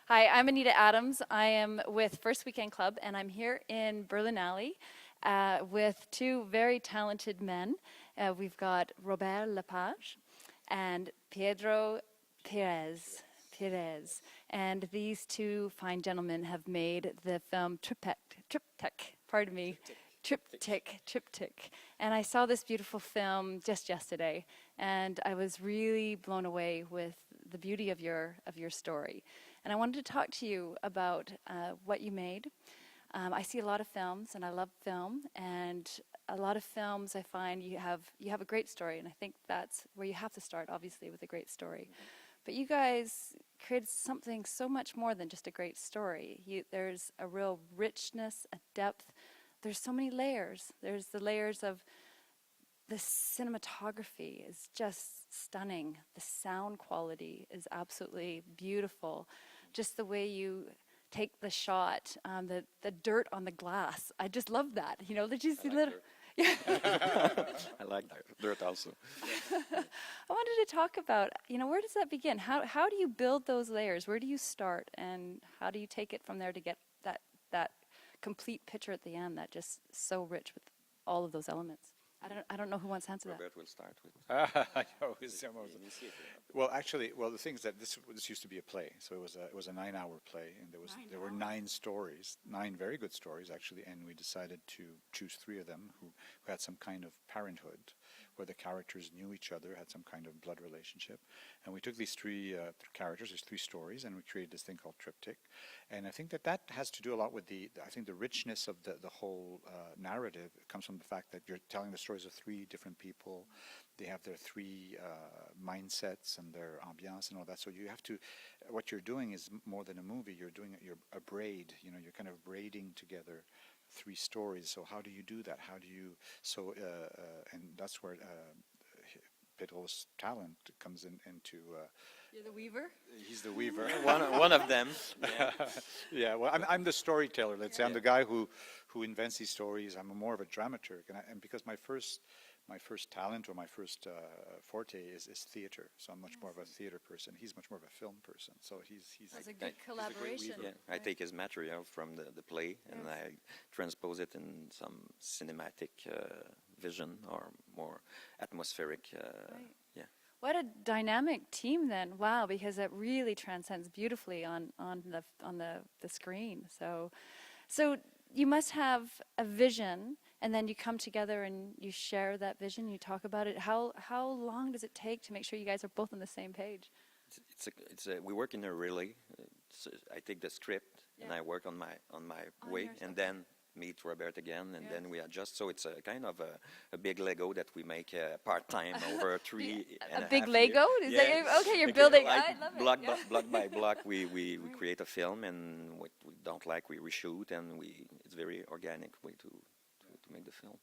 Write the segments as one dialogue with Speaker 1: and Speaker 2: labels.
Speaker 1: Hi, I'm Anita Adams. I am with First Weekend Club, and I'm here in Berlinale with two very talented men. We've got Robert Lepage and Pedro Pires. And these two fine gentlemen have made the film Triptych, pardon me. Triptych. And I saw this beautiful film just yesterday, and I was really blown away with the beauty of your story. And I wanted to talk to you about what you made. I see a lot of films, and I love film, and a lot of films I find you have a great story, and I think that's where you have to start, obviously, with a great story. But you guys created something so much more than just a great story. There's a real richness, a depth. There's so many layers. There's the layers of the cinematography is just stunning. The sound quality is absolutely beautiful. Just the way you take the shot, the dirt on the glass. I just love that. You know, just
Speaker 2: I like
Speaker 1: little.
Speaker 2: Yeah. I like that dirt also.
Speaker 1: I wanted to talk about, where does that begin? How do you build those layers? Where do you start, and how do you take it from there to get that complete picture at the end that just so rich with all of those elements? I don't know who wants to answer
Speaker 2: Robert will start with.
Speaker 3: Well, actually, the thing is that this used to be a play, so it was a 9-hour play, and there were 9 stories, 9 very good stories actually, and we decided to choose 3 of them who had some kind of parenthood, where the characters knew each other, had some kind of blood relationship, and we took these 3 characters, these 3 stories, and we created this thing called Triptych, and I think that has to do a lot with the richness of the whole narrative. It comes from the fact that you're telling the stories of 3 different people. They have their 3 mindsets and their ambiance and all that. So you have to, what you're doing is more than a movie. You're a braid. You're kind of braiding together 3 stories. So how do you do that? How do you? So and that's where Pedro's talent comes into.
Speaker 1: You're the weaver?
Speaker 3: He's the weaver.
Speaker 2: one of them. Yeah.
Speaker 3: Yeah. Well, I'm the storyteller. Let's say I'm the guy who invents these stories. I'm more of a dramaturg, and because my first talent or my first forte is theater, so I'm much more of a theater person. He's much more of a film person. So he's
Speaker 1: That's a good collaboration.
Speaker 2: Yeah, I take his material from the play and I transpose it in some cinematic vision or more atmospheric. Yeah.
Speaker 1: What a dynamic team then! Wow, because it really transcends beautifully on the screen. So you must have a vision, and then you come together and you share that vision. You talk about it. How long does it take to make sure you guys are both on the same page?
Speaker 2: We work in a relay. I take the script and I work on my way, and then meet Robert again, and then we adjust. So it's a kind of a big Lego that we make part-time over 3 and
Speaker 1: a big
Speaker 2: half
Speaker 1: Lego?
Speaker 2: years.
Speaker 1: Is that, okay, you're building.
Speaker 2: Like
Speaker 1: I love
Speaker 2: block,
Speaker 1: it.
Speaker 2: block by block, we create a film, and what we don't like, we reshoot, and it's very organic way to make the film.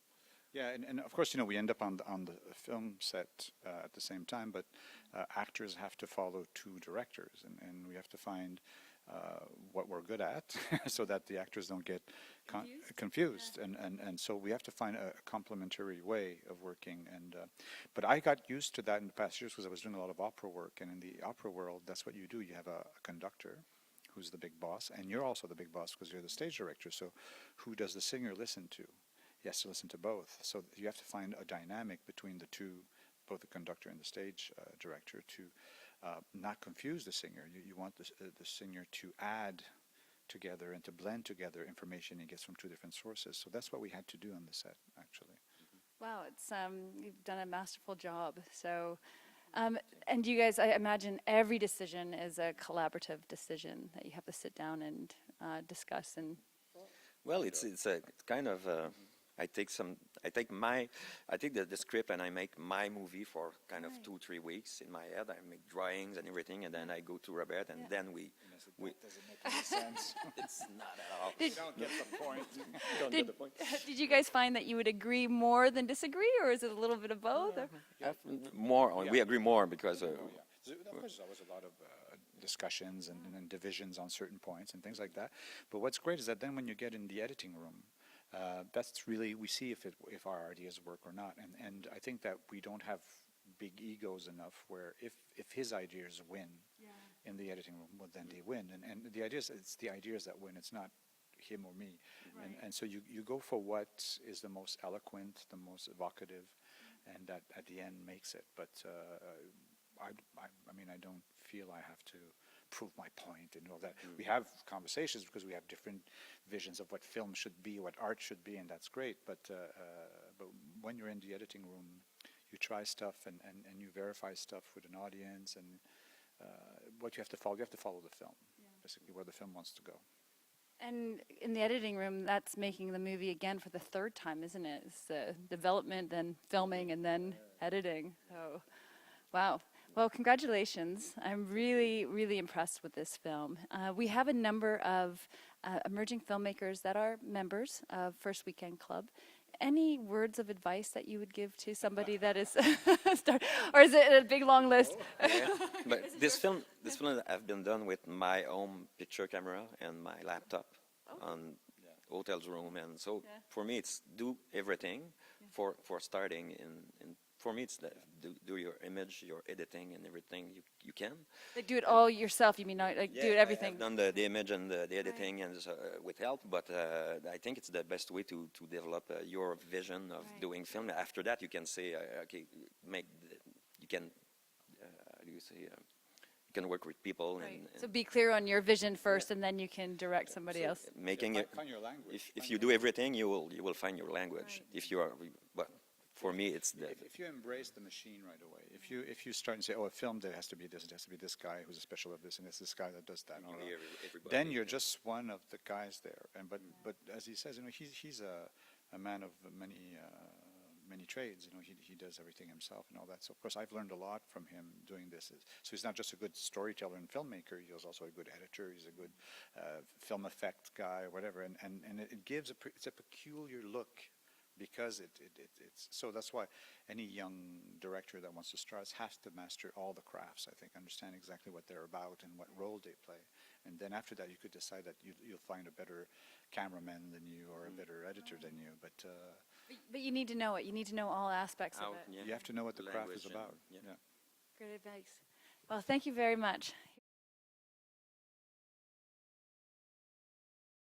Speaker 3: Yeah, and of course, we end up on the film set at the same time, but actors have to follow 2 directors, and we have to find what we're good at so that the actors don't get confused. And so we have to find a complementary way of working. And but I got used to that in the past years because I was doing a lot of opera work, and in the opera world, that's what you do. You have a conductor who's the big boss, and you're also the big boss because you're the stage director. So who does the singer listen to? He has to listen to both. So you have to find a dynamic between the 2, both the conductor and the stage director, to not confuse the singer. You want the singer to add together and to blend together information he gets from 2 different sources. So that's what we had to do on the set, actually.
Speaker 1: Wow, it's you've done a masterful job. So, and you guys, I imagine every decision is a collaborative decision that you have to sit down and discuss. And
Speaker 2: well, it's a kind of. I take the script and I make my movie for kind of 2-3 weeks in my head. I make drawings and everything, and then I go to Robert, and then we
Speaker 3: Does it make any sense?
Speaker 2: it's not at all.
Speaker 3: You don't get the point.
Speaker 2: Don't get the point.
Speaker 1: did you guys find that you would agree more than disagree, or is it a little bit of both?
Speaker 2: We agree more because.
Speaker 3: Of course, there was a lot of discussions and divisions on certain points and things like that. But what's great is that then when you get in the editing room, that's really, we see if our ideas work or not. And I think that we don't have big egos enough where if his ideas win, in the editing room, well, then they win. And the idea is, it's the ideas that win. It's not him or me.
Speaker 1: Right.
Speaker 3: And so you go for what is the most eloquent, the most evocative, and that at the end makes it. But I mean, I don't feel I have to prove my point and all that. We have conversations because we have different visions of what film should be, what art should be, and that's great. But when you're in the editing room, you try stuff and you verify stuff with an audience, and what you have to follow the film, basically where the film wants to go.
Speaker 1: And in the editing room, that's making the movie again for the third time, isn't it? It's development, then filming, and then editing. So, wow. Well, congratulations. I'm really, really impressed with this film. We have a number of emerging filmmakers that are members of First Weekend Club. Any words of advice that you would give to somebody that is or is it a big long list?
Speaker 2: Yeah. But this film have been done with my own picture camera and my laptop on hotel's room, and so for me it's do everything for starting in. For me, it's do your image, your editing, and everything you can.
Speaker 1: Like do it all yourself. You mean not like do it everything?
Speaker 2: I've done the image and the editing and with help, but I think it's the best way to develop your vision of doing film. After that, you can say, okay, you can how do you say? You can work with people.
Speaker 1: Right.
Speaker 2: And
Speaker 1: So be clear on your vision first, and then you can direct somebody else.
Speaker 2: Making it.
Speaker 3: Find your language.
Speaker 2: If you do everything, you will find your language.
Speaker 1: Right.
Speaker 2: If you are, but. For me, it's the.
Speaker 3: If you embrace the machine right away, if you start and say, oh, a film, there has to be this, it has to be this guy who's a special of this, and it's this guy that does that, then you're just one of the guys there. And but as he says, he's a man of many trades. He does everything himself and all that. So of course, I've learned a lot from him doing this. So he's not just a good storyteller and filmmaker. He's also a good editor. He's a good film effect guy or whatever. And it gives it's a peculiar look. Because it's so that's why any young director that wants to start has to master all the crafts. I think understand exactly what they're about and what role they play, and then after that you could decide that you'll find a better cameraman than you or a better editor than you. But
Speaker 1: you need to know it. You need to know all aspects of it.
Speaker 3: you have to know what the craft is about.
Speaker 2: Yeah.
Speaker 1: Great advice. Well, thank you very much.